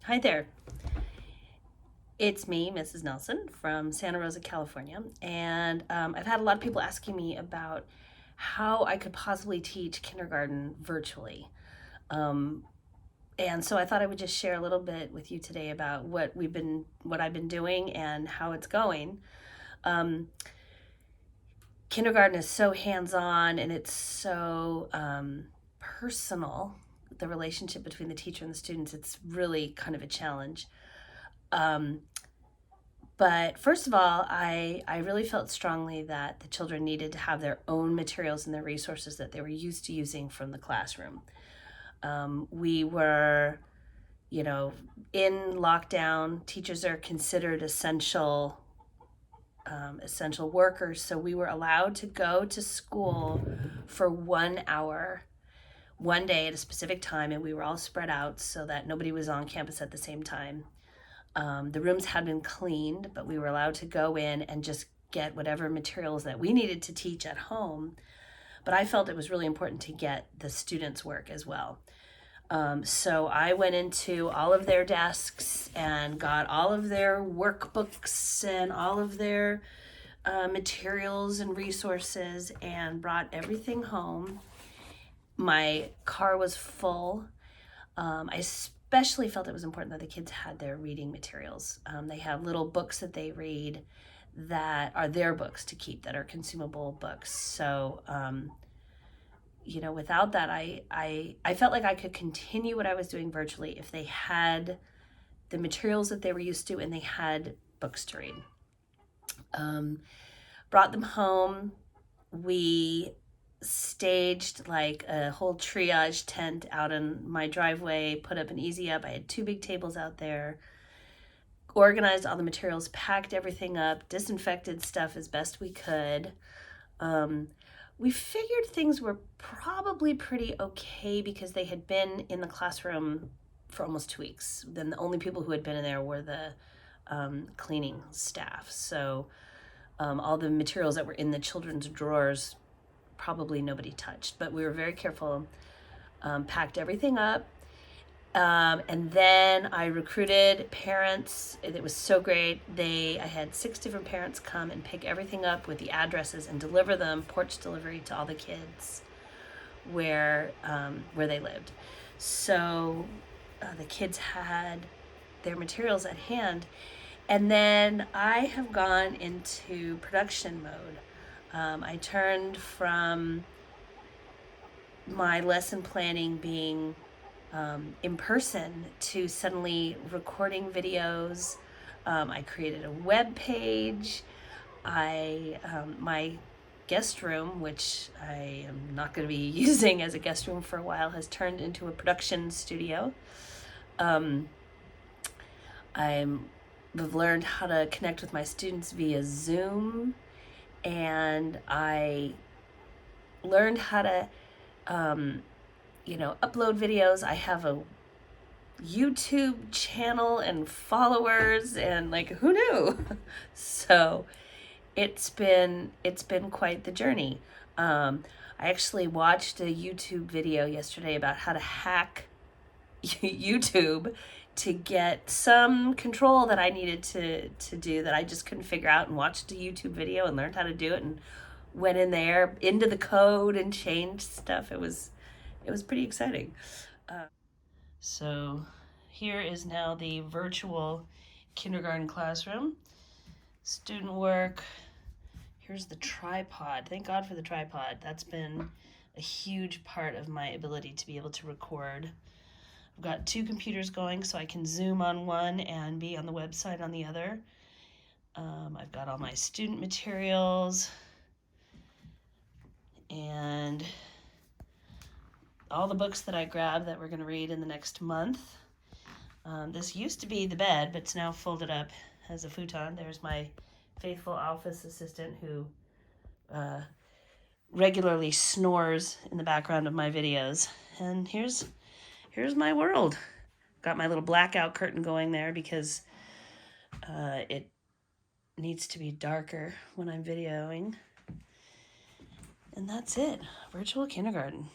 Hi there. It's me, Mrs. Nelson from Santa Rosa, California, and I've had a lot of people asking me about how I could possibly teach kindergarten virtually. Um, and so I thought I would just share a little bit with you today about what I've been doing and how it's going. Um, Kindergarten is so hands-on and it's so personal. The relationship between the teacher and the students, it's really kind of a challenge. Um, But first of all, I really felt strongly that the children needed to have their own materials and their resources that they were used to using from the classroom. We were, you know, in lockdown. Teachers are considered essential workers, so we were allowed to go to school for 1 hour, one day at a specific time, and we were all spread out so that nobody was on campus at the same time. The rooms had been cleaned, but we were allowed to go in and just get whatever materials that we needed to teach at home. But I felt it was really important to get the students' work as well. So I went into all of their desks and got all of their workbooks and all of their materials and resources and brought everything home. My car was full. I especially felt it was important that the kids had their reading materials. They have little books that they read that are their books to keep, that are consumable books. So, without that, I felt like I could continue what I was doing virtually if they had the materials that they were used to and they had books to read. Um, Brought them home. We staged like a whole triage tent out in my driveway, put up an easy up. I had two big tables out there, organized all the materials, packed everything up, disinfected stuff as best we could. Um, we figured things were probably pretty okay because they had been in the classroom for almost 2 weeks. Then the only people who had been in there were the cleaning staff. So all the materials that were in the children's drawers probably nobody touched, but we were very careful. Packed everything up, and then I recruited parents. It was so great. I had 6 different parents come and pick everything up with the addresses and deliver them, porch delivery, to all the kids where they lived. So the kids had their materials at hand, and then I have gone into production mode. I turned from my lesson planning being in person to suddenly recording videos. I created a web page. My guest room, which I am not going to be using as a guest room for a while, has turned into a production studio. Um, I've learned how to connect with my students via Zoom, and I learned how to upload videos. I have a YouTube channel and followers, and like, who knew? So it's been quite the journey. I actually watched a YouTube video yesterday about how to hack YouTube to get some control that I needed to do that I just couldn't figure out, and watched a YouTube video and learned how to do it and went in there into the code and changed stuff. It was pretty exciting. So here is now the virtual kindergarten classroom. Student work. Here's the tripod. Thank God for the tripod. That's been a huge part of my ability to be able to record. I've got 2 computers going so I can Zoom on one and be on the website on the other. I've got all my student materials and all the books that I grabbed that we're going to read in the next month. This used to be the bed, but it's now folded up as a futon. There's my faithful office assistant who regularly snores in the background of my videos. And here's my world. Got my little blackout curtain going there because it needs to be darker when I'm videoing. And that's it. Virtual kindergarten.